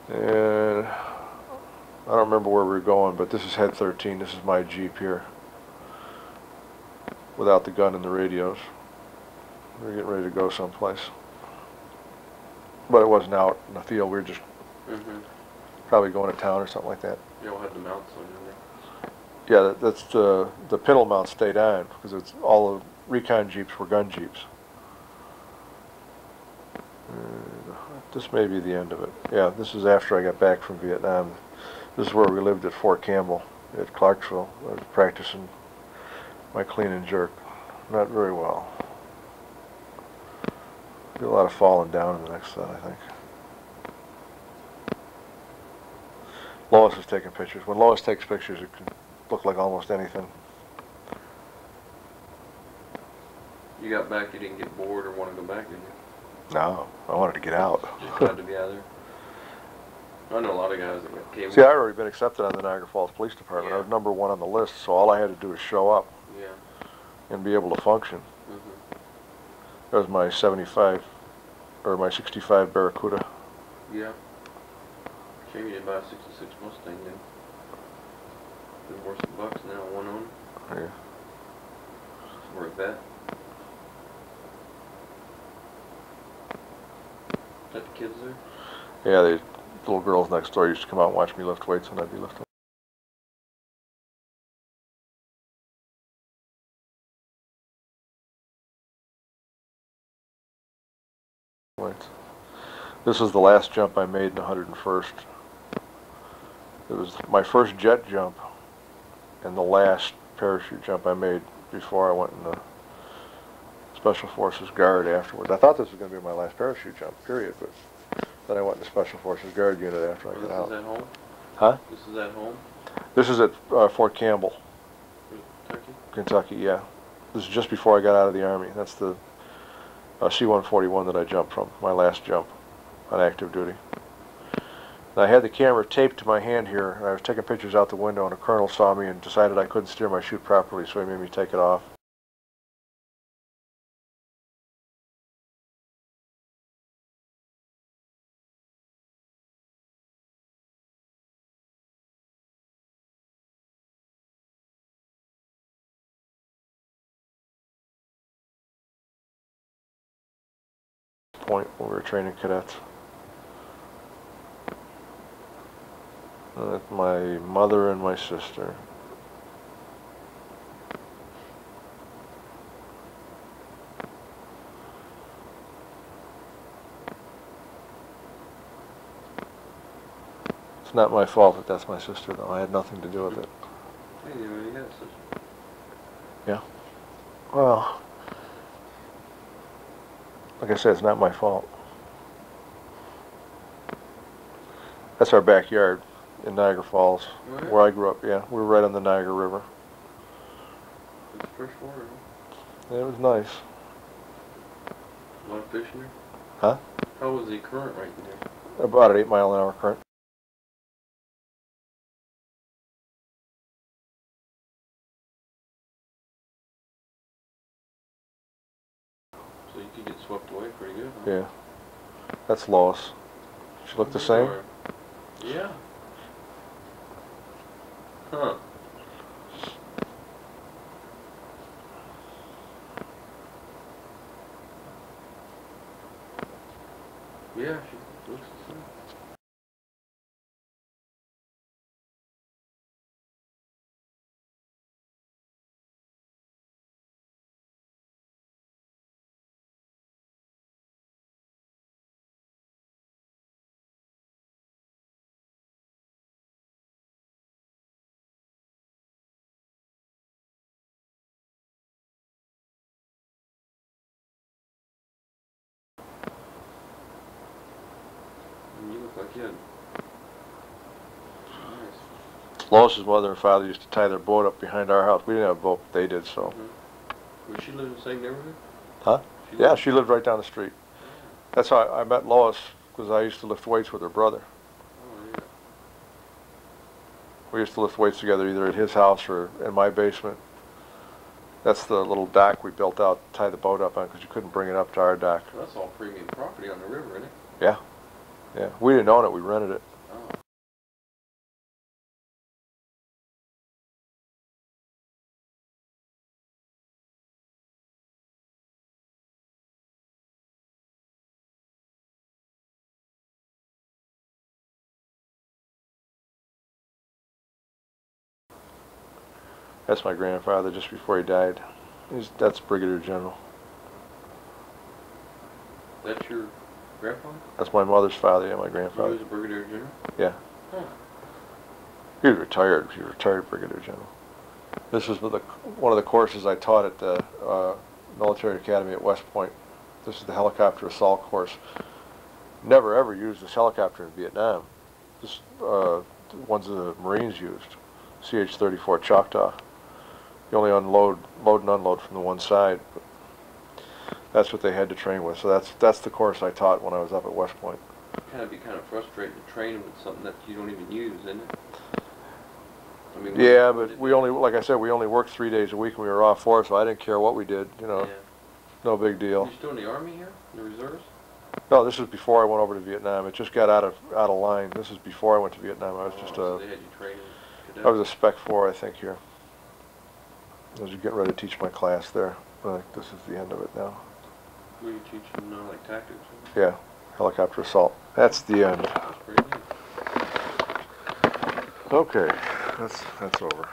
And I don't remember where we were going, but this is head 13. This is my Jeep here, without the gun and the radios. We were getting ready to go someplace, but it wasn't out in the field. We were just probably going to town or something like that. You all had the mounts on there. Yeah, that's the pintle mount stayed on because it's all the RECON Jeeps were gun Jeeps. This may be the end of it. Yeah, this is after I got back from Vietnam. This is where we lived at Fort Campbell at Clarksville. I was practicing my clean and jerk. Not very well. Did a lot of falling down in the next set, I think. Lois is taking pictures. When Lois takes pictures, it can look like almost anything. You got back, you didn't get bored or want to go back, did you? No, I wanted to get out. Just glad to be out of there. I know a lot of guys that came. See, I'd already been accepted on the Niagara Falls Police Department. Yeah. I was #1 on the list, so all I had to do was show up Yeah. and be able to function. That was my 75, or my 65 Barracuda. Yeah. Shame you didn't buy a 66 Mustang then. Been worth some bucks now, one on. Yeah. It's worth that. Is that the kids there? Yeah, the little girls next door used to come out and watch me lift weights when I'd be lifting weights. This was the last jump I made in 101st. It was my first jet jump and the last parachute jump I made before I went in the Special Forces Guard afterwards. I thought this was going to be my last parachute jump, period, but then I went in the Special Forces Guard unit after I got out. This is at home? Huh? This is at home? This is at Fort Campbell, Kentucky? Kentucky, yeah. This is just before I got out of the Army. That's the C-141 that I jumped from, my last jump on active duty. And I had the camera taped to my hand here, and I was taking pictures out the window, and a colonel saw me and decided I couldn't steer my chute properly, so he made me take it off. Point when we were training cadets. With my mother and my sister. It's not my fault that that's my sister, though. I had nothing to do with it. Hey, you already got a sister. Yeah. Well, like I said, it's not my fault. That's our backyard in Niagara Falls, Right. where I grew up. Yeah, we were right on the Niagara River. It's fresh water, Yeah, it was nice. A lot of fish in there? Huh? How was the current right in there? About an 8-mile-an-hour current. So you could get swept away pretty good, huh? Yeah. That's Lois. She looked the same. Yeah. Huh. Yeah, she looks the same. You look like you had... Nice. Lois's mother and father used to tie their boat up behind our house. We didn't have a boat, but they did, so. Would she live in the same neighborhood? Huh? Yeah, she lived right down the street. That's how I met Lois, because I used to lift weights with her brother. Oh, yeah. We used to lift weights together either at his house or in my basement. That's the little dock we built out to tie the boat up on, because you couldn't bring it up to our dock. Well, that's all premium property on the river, isn't it? Yeah. Yeah. We didn't own it, we rented it. That's my grandfather just before he died. That's Brigadier General. That's your grandfather? That's my mother's father, yeah, my He grandfather. was a brigadier general? Yeah. Huh. He was retired. He was retired Brigadier General. This was one of the courses I taught at the military academy at West Point. This is the helicopter assault course. Never ever used this helicopter in Vietnam. This the ones the Marines used, CH-34 Choctaw. You only load and unload from the one side. But that's what they had to train with. So that's the course I taught when I was up at West Point. Be kind of frustrating to train with something that you don't even use, isn't it? I mean, Yeah, but we only, like I said, we only worked 3 days a week and we were off 4, so I didn't care what we did, you know. Yeah. No big deal. You're still in the Army here? In the reserves? No, this was before I went over to Vietnam. It just got out of line. This is before I went to Vietnam. I was just so they had you training I was a Spec 4, I think, here. I was getting ready to teach my class there. I think this is the end of it now. Were you teaching like tactics? Yeah, helicopter assault. That's the end. That's pretty neat. Okay, that's over.